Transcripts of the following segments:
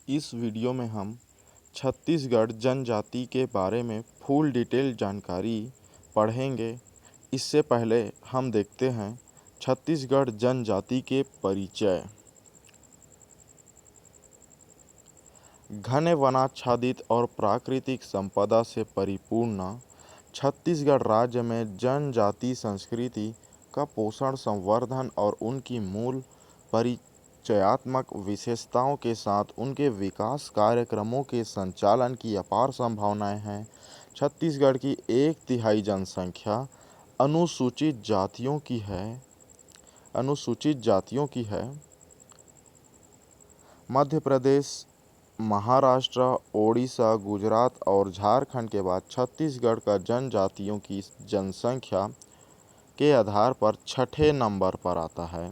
इस वीडियो में हम छत्तीसगढ़ जनजाति के बारे में फुल डिटेल जानकारी पढ़ेंगे। इससे पहले हम देखते हैं छत्तीसगढ़ जनजाति के परिचय। घने वनाच्छादित और प्राकृतिक संपदा से परिपूर्ण छत्तीसगढ़ राज्य में जनजाति संस्कृति का पोषण, संवर्धन और उनकी मूल परिचयात्मक विशेषताओं के साथ उनके विकास कार्यक्रमों के संचालन की अपार संभावनाएं हैं। छत्तीसगढ़ की 1/3 जनसंख्या अनुसूचित जातियों की है। मध्य प्रदेश, महाराष्ट्र, ओडिशा, गुजरात और झारखंड के बाद छत्तीसगढ़ का जनजातियों की जनसंख्या के आधार पर 6ठे नंबर पर आता है,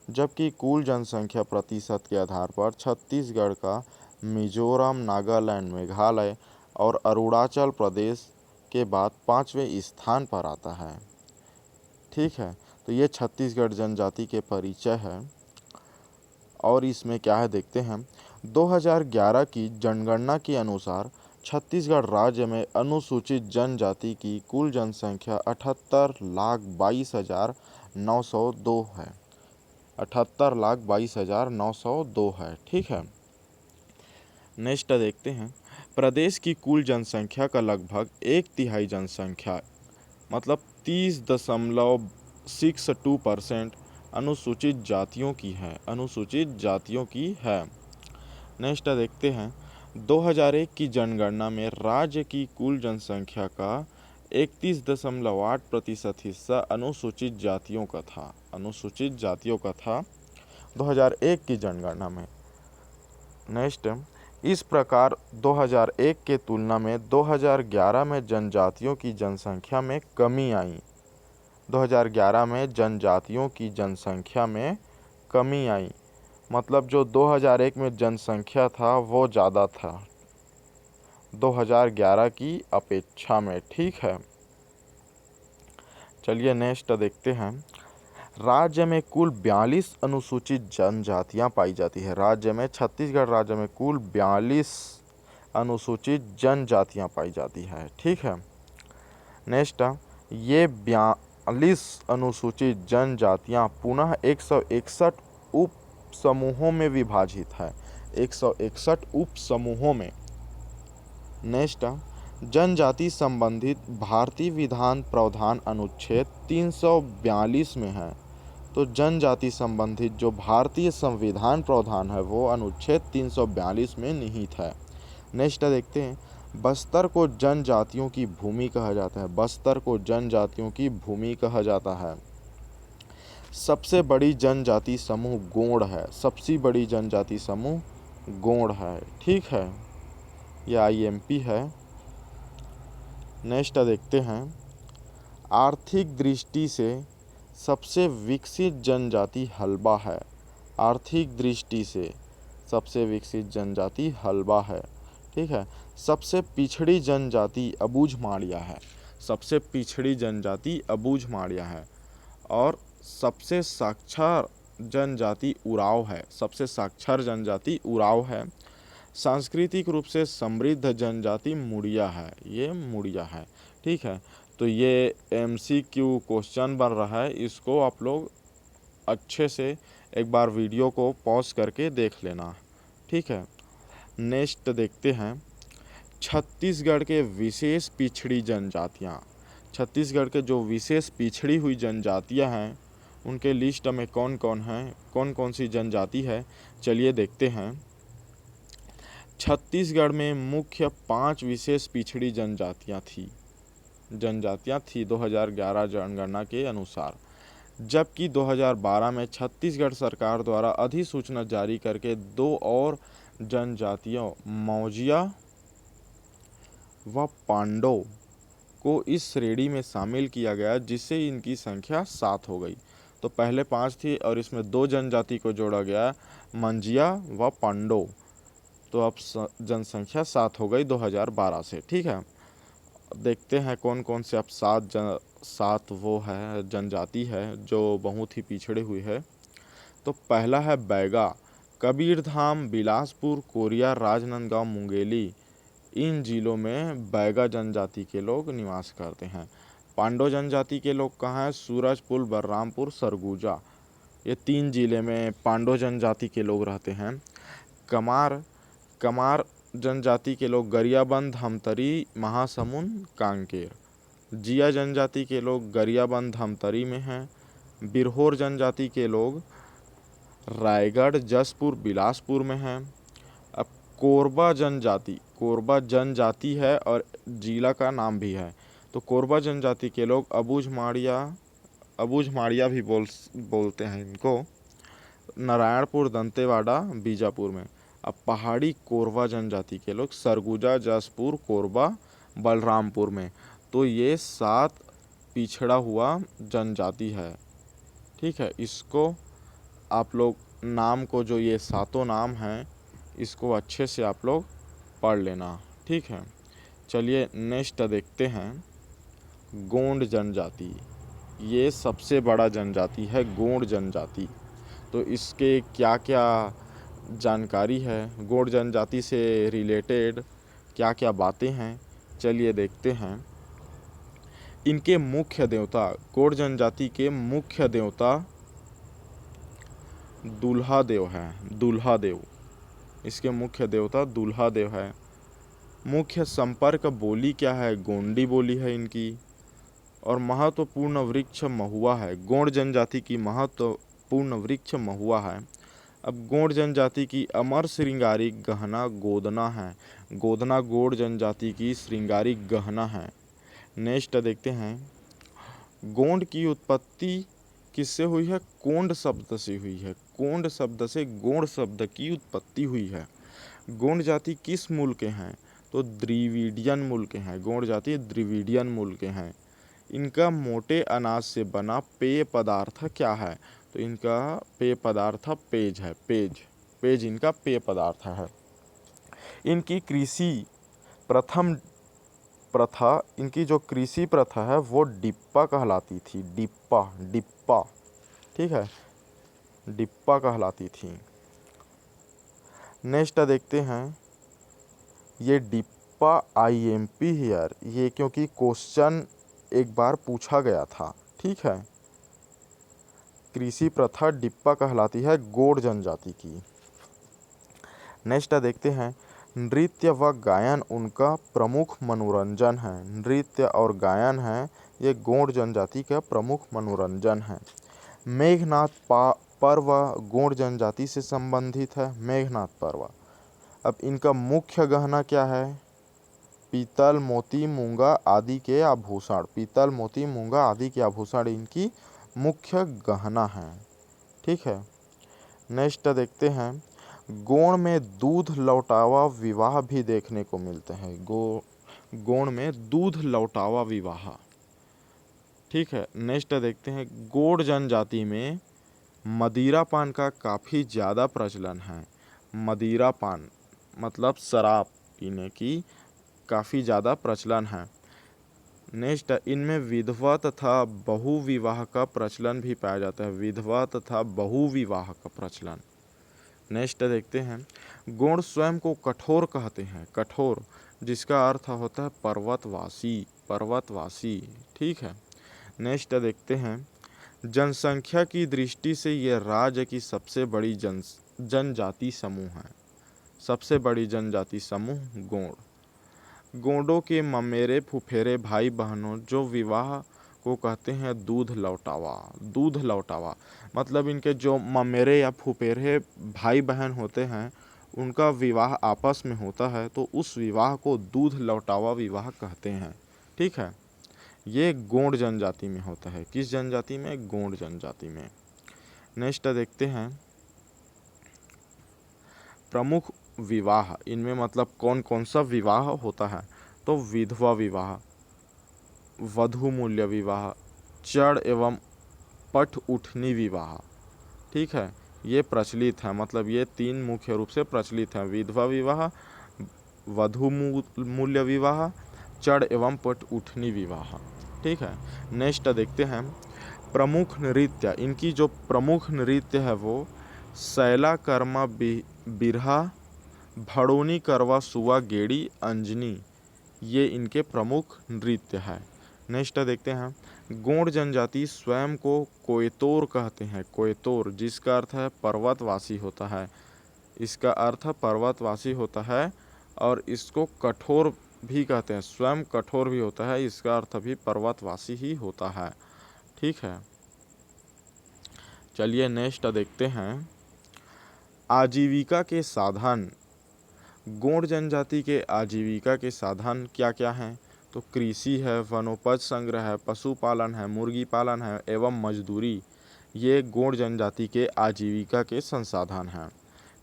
जबकि कुल जनसंख्या प्रतिशत के आधार पर छत्तीसगढ़ का मिजोरम, नागालैंड, मेघालय और अरुणाचल प्रदेश के बाद 5वें स्थान पर आता है। ठीक है, तो ये छत्तीसगढ़ जनजाति के परिचय है और इसमें क्या है देखते हैं। 2011 की जनगणना के अनुसार छत्तीसगढ़ राज्य में अनुसूचित जनजाति की कुल जनसंख्या 78,22,902 है। 78,22,902 है। ठीक है, नेक्स्ट देखते हैं। प्रदेश की कुल जनसंख्या का लगभग 1/3 जनसंख्या मतलब 30.62% अनुसूचित जातियों की है। नेक्स्ट देखते हैं। 2001 की जनगणना में राज्य की कुल जनसंख्या का 31.8% हिस्सा अनुसूचित जातियों का था 2001 की जनगणना में। नेक्स्ट, इस प्रकार 2001 के तुलना में 2011 में जनजातियों की जनसंख्या में कमी आई। 2011 में जनजातियों की जनसंख्या में कमी आई, मतलब जो 2001 में जनसंख्या था वो ज़्यादा था 2011 की अपेक्षा में। ठीक है, चलिए नेक्स्ट देखते हैं। राज्य में कुल 42 अनुसूचित जनजातियां पाई जाती है। छत्तीसगढ़ राज्य में कुल 42 अनुसूचित जनजातियां पाई जाती है। ठीक है, नेक्स्ट, ये 42 अनुसूचित जनजातियां पुनः 161 उप समूहों में विभाजित है। 161 उप समूहों में। नेक्स्ट, जनजाति संबंधित भारतीय विधान प्रावधान अनुच्छेद 342 में है। तो जनजाति संबंधित जो भारतीय संविधान प्रावधान है वो अनुच्छेद 342 में निहित है। नेक्स्ट देखते हैं। बस्तर को जनजातियों की भूमि कहा जाता है। सबसे बड़ी जनजाति समूह गोंड है। ठीक है, यह IMP है। नेक्स्ट देखते हैं। आर्थिक दृष्टि से सबसे विकसित जनजाति हल्बा है। ठीक है, सबसे पिछड़ी जनजाति अबूझमाड़िया है। और सबसे साक्षर उराव है। सांस्कृतिक रूप से समृद्ध जनजाति मुड़िया है। ठीक है, तो ये MCQ क्वेश्चन बन रहा है, इसको आप लोग अच्छे से एक बार वीडियो को पॉज करके देख लेना। ठीक है, नेक्स्ट देखते हैं। छत्तीसगढ़ के जो विशेष पिछड़ी हुई जनजातियां हैं उनके लिस्ट में कौन सी जनजाति है, चलिए देखते हैं। छत्तीसगढ़ में मुख्य 5 विशेष पिछड़ी जनजातियां थी 2011 जनगणना के अनुसार, जबकि 2012 में छत्तीसगढ़ सरकार द्वारा अधिसूचना जारी करके 2 और जनजातियों मौजिया व पांडो को इस श्रेणी में शामिल किया गया, जिससे इनकी संख्या 7 हो गई। तो पहले 5 थी और इसमें 2 जनजाति को जोड़ा गया, मंजिया व पांडो, तो अब जनसंख्या 7 हो गई 2012 से। ठीक है, देखते हैं कौन से अब 7 वो है जनजाति है जो बहुत ही पिछड़े हुई है। तो पहला है बैगा। कबीरधाम, बिलासपुर, कोरिया, राजनांदगांव, मुंगेली, इन जिलों में बैगा जनजाति के लोग निवास करते हैं। पांडो जनजाति के लोग कहाँ हैं? सूरजपुर, बलरामपुर, सरगुजा, ये 3 जिले में पांडो जनजाति के लोग रहते हैं। कमार कमार जनजाति के लोग गरियाबंद, धमतरी, महासमुंद, कांकेर। जिया जनजाति के लोग गरियाबंद, धमतरी में हैं। बिरहोर जनजाति के लोग रायगढ़, जसपुर, बिलासपुर में हैं। अब कोरबा जनजाति है और जिला का नाम भी है। तो कोरबा जनजाति के लोग अबूझमाड़िया भी बोलते हैं इनको, नारायणपुर, दंतेवाड़ा, बीजापुर में। अब पहाड़ी कोरबा जनजाति के लोग सरगुजा, जसपुर, कोरबा, बलरामपुर में। तो ये 7 पिछड़ा हुआ जनजाति है। ठीक है, इसको आप लोग नाम को, जो ये 7 नाम हैं, इसको अच्छे से आप लोग पढ़ लेना। ठीक है, चलिए नेक्स्ट देखते हैं गोंड जनजाति। ये सबसे बड़ा जनजाति है गोंड जनजाति। तो इसके क्या क्या जानकारी है, गोंड जनजाति से रिलेटेड क्या क्या बातें हैं, चलिए देखते हैं। इनके मुख्य देवता, गोंड जनजाति के मुख्य देवता दूल्हा देव है। दूल्हा देव, इसके मुख्य देवता दूल्हा देव है। मुख्य संपर्क बोली क्या है? गोंडी बोली है इनकी। और महत्वपूर्ण वृक्ष महुआ है। गोंड जनजाति की महत्वपूर्ण वृक्ष महुआ है। अब गोंड जनजाति की अमर श्रृंगारिक गहना गोदना है। गोदना गोंड जनजाति की श्रृंगारिक गहना है। नेक्स्ट देखते हैं, गोंड की उत्पत्ति किससे हुई है? कोंड शब्द से हुई है। कोंड शब्द से गोंड शब्द की उत्पत्ति हुई है। गोंड जाति किस मूल के हैं? तो द्रविडियन मूल के हैं। गोंड जाति द्रविडियन मूल के हैं। इनका मोटे अनाज से बना पेय पदार्थ क्या है? तो इनका पेय पदार्थ पेज है। पेज इनका पेय पदार्थ है। इनकी कृषि प्रथा, इनकी जो कृषि प्रथा है वो डिप्पा कहलाती थी। डिप्पा, ठीक है, डिप्पा कहलाती थी। नेक्स्ट देखते हैं, ये डिप्पा IMP हियर, ये क्योंकि क्वेश्चन एक बार पूछा गया था। ठीक है, कृषि प्रथा डिप्पा कहलाती है गोंड जनजाति की। नेक्स्ट देखते हैं, नृत्य व गायन उनका प्रमुख मनोरंजन है। नृत्य और गायन है ये गोंड जनजाति का प्रमुख मनोरंजन है। मेघनाद पर्व गोंड जनजाति से संबंधित है। मेघनाद पर्व। अब इनका मुख्य गहना क्या है? पीतल, मोती, मूंगा आदि के आभूषण। पीतल, मोती, मूंगा आदि के आभूषण इनकी मुख्य गहना है। ठीक है, नेक्स्ट देखते हैं, गोंड में दूध लौटावा विवाह भी देखने को मिलते हैं। गोंड में दूध लौटावा विवाह। ठीक है, नेक्स्ट देखते हैं, गोंड जनजाति में मदिरा पान का काफ़ी ज़्यादा प्रचलन है। मदिरा पान मतलब शराब पीने की काफ़ी ज़्यादा प्रचलन है। नेक्स्ट, इनमें विधवा तथा बहु विवाह का प्रचलन भी पाया जाता है। विधवा तथा बहु विवाह का प्रचलन। नेक्स्ट देखते हैं, गोंड स्वयं को कठोर कहते हैं। कठोर, जिसका अर्थ होता है पर्वतवासी। ठीक है, नेक्स्ट देखते हैं, जनसंख्या की दृष्टि से ये राज्य की सबसे बड़ी जनजाति समूह है। सबसे बड़ी जनजाति समूह गोंड। गोंडों के ममेरे फुफेरे भाई बहनों जो विवाह को कहते हैं दूध लौटावा मतलब इनके जो ममेरे या फुफेरे भाई बहन होते हैं उनका विवाह आपस में होता है, तो उस विवाह को दूध लौटावा विवाह कहते हैं। ठीक है, ये गोंड जनजाति में होता है। किस जनजाति में? गोंड जनजाति में। नेक्स्ट देखते हैं, प्रमुख विवाह। इनमें मतलब कौन कौन सा विवाह होता है? तो विधवा विवाह, वधू मूल्य विवाह, चढ़ एवं पट उठनी विवाह। ठीक है, ये प्रचलित है। मतलब ये 3 मुख्य रूप से प्रचलित हैं। विधवा विवाह, वधू मूल्य विवाह, चढ़ एवं पट उठनी विवाह। ठीक है, नेक्स्ट देखते हैं, प्रमुख नृत्य। इनकी जो प्रमुख नृत्य है वो सैला कर्मा बिरहा, भड़ोनी करवा सुआ गेड़ी अंजनी, ये इनके प्रमुख नृत्य है। नेक्स्ट देखते हैं, गोंड जनजाति स्वयं को कोयतोर कहते हैं। कोयतोर जिसका अर्थ है पर्वतवासी होता है, इसका अर्थ पर्वतवासी होता है और इसको कठोर भी कहते हैं, स्वयं कठोर भी होता है, इसका अर्थ भी पर्वतवासी ही होता है। ठीक है, चलिए नेक्स्ट देखते हैं, आजीविका के साधन। गोंड जनजाति के आजीविका के साधन क्या क्या हैं? तो कृषि है, वनोपज संग्रह है, पशुपालन है, मुर्गी पालन है एवं मजदूरी, ये गोंड जनजाति के आजीविका के संसाधन हैं।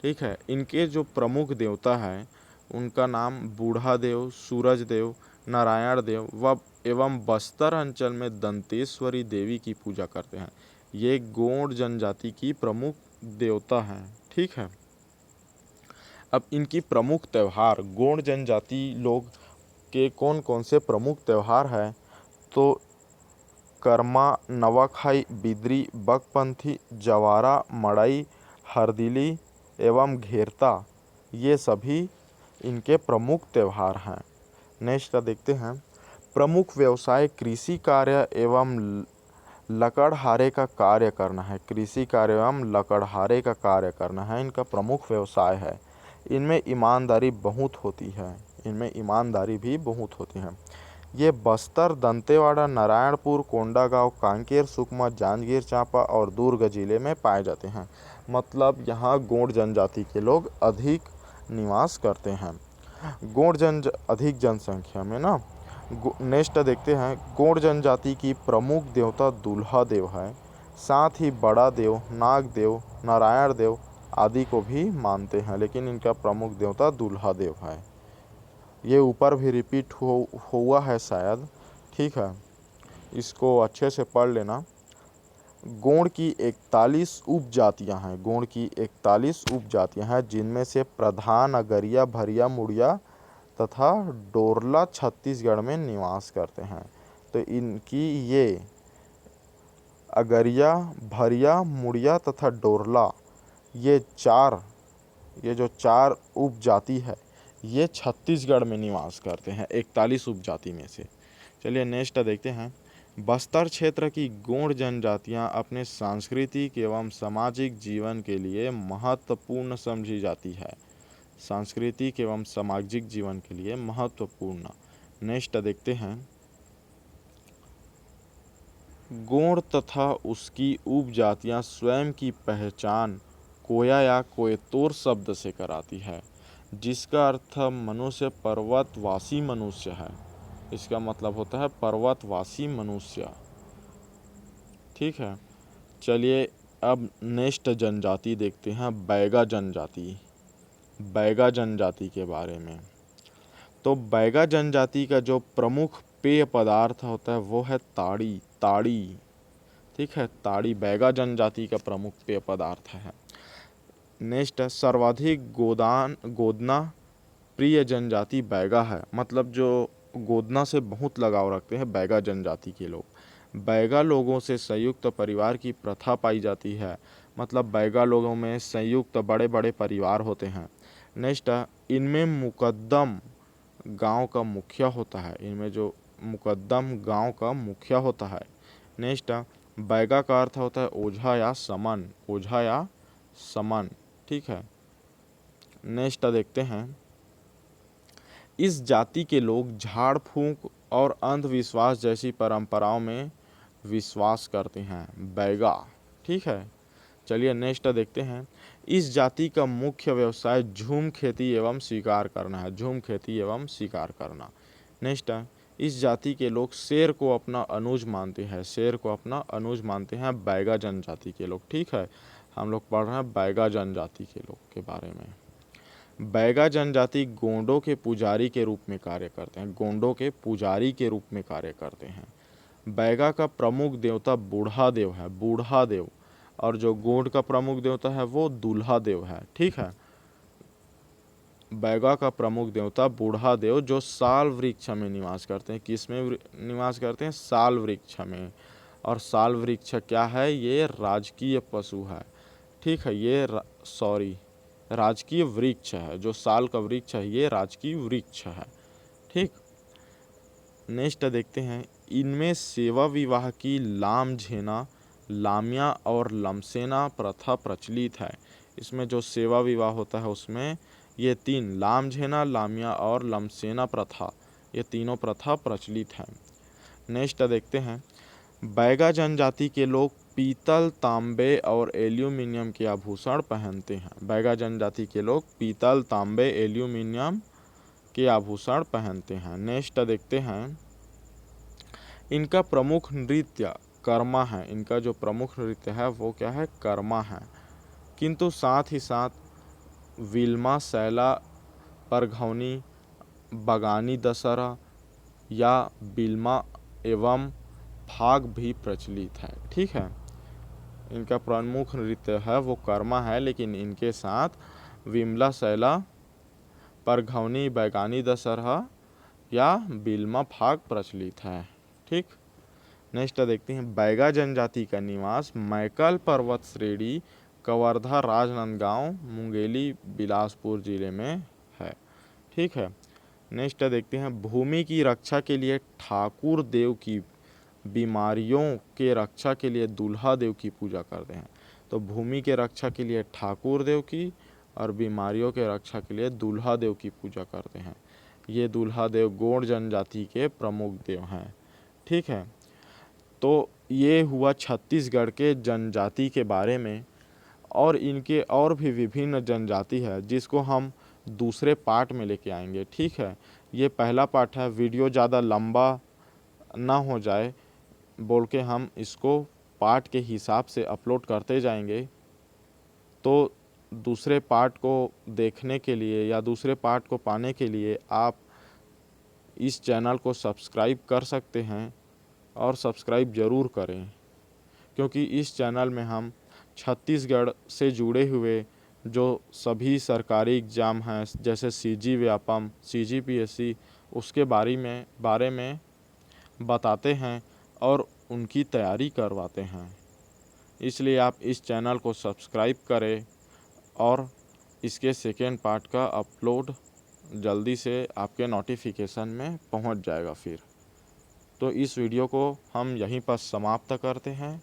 ठीक है, इनके जो प्रमुख देवता हैं उनका नाम बूढ़ा देव, सूरज देव, नारायण देव व एवं बस्तर अंचल में दंतेश्वरी देवी की पूजा करते हैं। ये गोंड जनजाति की प्रमुख देवता हैं। ठीक है, अब इनकी प्रमुख त्यौहार, गोंड जनजाति लोग के कौन कौन से प्रमुख त्यौहार हैं? तो कर्मा, नवाखाई, बिद्री, बकपंथी, जवारा, मड़ई, हरदिली एवं घेरता, ये सभी इनके प्रमुख त्यौहार हैं। नेक्स्ट देखते हैं, प्रमुख व्यवसाय कृषि कार्य एवं लकड़हारे का कार्य करना है। कृषि कार्य एवं लकड़हारे का कार्य करना है इनका प्रमुख व्यवसाय है। इनमें ईमानदारी बहुत होती है, इनमें ईमानदारी भी बहुत होती है। ये बस्तर, दंतेवाड़ा, नारायणपुर, कोंडागांव, कांकेर, सुकमा, जांजगीर चांपा और दुर्ग जिले में पाए जाते हैं। मतलब यहाँ गोंड जनजाति के लोग अधिक निवास करते हैं, अधिक जनसंख्या में ना। नेक्स्ट देखते हैं, गोंड जनजाति की प्रमुख देवता दूल्हा देव है, साथ ही बड़ा देव, नाग देव, नारायण देव आदि को भी मानते हैं, लेकिन इनका प्रमुख देवता दूल्हा देव है। ये ऊपर भी रिपीट हुआ है शायद। ठीक है, इसको अच्छे से पढ़ लेना। गोंड की 41 उपजातियां हैं, गोंड की 41 उपजातियां हैं, जिनमें से प्रधान अगरिया, भरिया, मुड़िया तथा डोरला छत्तीसगढ़ में निवास करते हैं। तो इनकी ये अगरिया, भरिया, मुड़िया तथा डोरला, ये जो चार उपजाति है ये छत्तीसगढ़ में निवास करते हैं 41 उपजाति में से। चलिए नेक्स्ट देखते हैं, बस्तर क्षेत्र की गोंड जनजातियां अपने सांस्कृतिक एवं सामाजिक जीवन के लिए महत्वपूर्ण समझी जाती है। सांस्कृतिक एवं सामाजिक जीवन के लिए महत्वपूर्ण। नेक्स्ट देखते हैं, गोंड तथा उसकी उपजातियां स्वयं की पहचान कोया या कोयतोर शब्द से कराती है, जिसका अर्थ मनुष्य पर्वतवासी मनुष्य है। इसका मतलब होता है पर्वतवासी मनुष्य। ठीक है, चलिए अब नेक्स्ट जनजाति देखते हैं, बैगा जनजाति। बैगा जनजाति के बारे में, तो बैगा जनजाति का जो प्रमुख पेय पदार्थ होता है वो है ताड़ी। ठीक है, ताड़ी बैगा जनजाति का प्रमुख पेय पदार्थ है। नेक्स्ट, सर्वाधिक गोदना प्रिय जनजाति बैगा है। मतलब जो गोदना से बहुत लगाव रखते हैं बैगा जनजाति के लोग। बैगा लोगों से संयुक्त परिवार की प्रथा पाई जाती है। मतलब बैगा लोगों में संयुक्त बड़े बड़े परिवार होते हैं। नेक्स्ट, इनमें मुकद्दम गांव का मुखिया होता है। इनमें जो मुकद्दम गांव का मुखिया होता है। नेक्स्ट, बैगा का अर्थ होता है ओझा या समन, ओझा या समन। ठीक है, नेक्स्ट देखते हैं, इस जाति के लोग झाड़ फूंक और अंधविश्वास जैसी परंपराओं में विश्वास करते हैं। बैगा। ठीक है, चलिए नेक्स्ट देखते हैं, इस जाति का मुख्य व्यवसाय झूम खेती एवं शिकार करना है। झूम खेती एवं शिकार करना। नेक्स्ट, इस जाति के लोग शेर को अपना अनुज मानते हैं। शेर को अपना अनुज मानते हैं बैगा जनजाति के लोग। ठीक है, हम लोग पढ़ रहे हैं बैगा जनजाति के लोग के बारे में। बैगा जनजाति गोंडों के पुजारी के रूप में कार्य करते हैं। गोंडों के पुजारी के रूप में कार्य करते हैं। बैगा का प्रमुख देवता बूढ़ा देव है, बूढ़ा देव। और जो गोंड का प्रमुख देवता है वो दूल्हा देव है। ठीक है, बैगा का प्रमुख देवता बूढ़ा देव जो साल वृक्ष में निवास करते हैं। किस में निवास करते हैं? साल वृक्ष में। और साल वृक्ष क्या है? ये राजकीय पशु है। ठीक है, ये राजकीय वृक्ष है। जो साल का वृक्ष है ये राजकीय वृक्ष है। ठीक, नेक्स्ट देखते हैं, इनमें सेवा विवाह की लाम झेना, लामिया और लमसेना प्रथा प्रचलित है। इसमें जो सेवा विवाह होता है उसमें ये तीन लाम झेना, लामिया और लमसेना प्रथा, ये तीनों प्रथा प्रचलित है। नेक्स्ट देखते हैं, बैगा जनजाति के लोग पीतल, तांबे और एल्यूमिनियम के आभूषण पहनते हैं। बैगा जनजाति के लोग पीतल, तांबे, एल्यूमिनियम के आभूषण पहनते हैं। नेक्स्ट देखते हैं, इनका प्रमुख नृत्य कर्मा है। इनका जो प्रमुख नृत्य है वो क्या है? कर्मा है। किंतु साथ ही साथ विल्मा, सैला, परघौनी, बगानी दशहरा या बिल्मा एवं फाग भी प्रचलित है। ठीक है, इनका प्रमुख नृत्य है वो कर्मा है, लेकिन इनके साथ विमला, सैला, परघौनी, बैगानी दशहरा या बिल्मा फाग प्रचलित है। ठीक, नेक्स्ट देखते हैं, बैगा जनजाति का निवास मैकल पर्वत श्रेणी, कवर्धा, राजनांदगांव, मुंगेली, बिलासपुर जिले में है। ठीक है, नेक्स्ट देखते हैं, भूमि की रक्षा के लिए ठाकुर देव की, बीमारियों के रक्षा के लिए दूल्हा देव की पूजा करते हैं। तो भूमि के रक्षा के लिए ठाकुर देव की और बीमारियों के रक्षा के लिए दूल्हा देव की पूजा करते हैं। ये दूल्हा देव गोंड जनजाति के प्रमुख देव हैं। ठीक है, तो ये हुआ छत्तीसगढ़ के जनजाति के बारे में। और इनके और भी विभिन्न जनजाति है जिसको हम दूसरे पार्ट में लेके आएंगे। ठीक है, ये पहला पार्ट है, वीडियो ज़्यादा लंबा ना हो जाए बोल के हम इसको पार्ट के हिसाब से अपलोड करते जाएंगे। तो दूसरे पार्ट को देखने के लिए या दूसरे पार्ट को पाने के लिए आप इस चैनल को सब्सक्राइब कर सकते हैं और सब्सक्राइब ज़रूर करें, क्योंकि इस चैनल में हम छत्तीसगढ़ से जुड़े हुए जो सभी सरकारी एग्ज़ाम हैं जैसे सीजी व्यापम, सीजीपीएससी, उसके बारे में बताते हैं और उनकी तैयारी करवाते हैं। इसलिए आप इस चैनल को सब्सक्राइब करें और इसके सेकेंड पार्ट का अपलोड जल्दी से आपके नोटिफिकेशन में पहुंच जाएगा फिर। तो इस वीडियो को हम यहीं पर समाप्त करते हैं।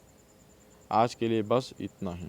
आज के लिए बस इतना ही।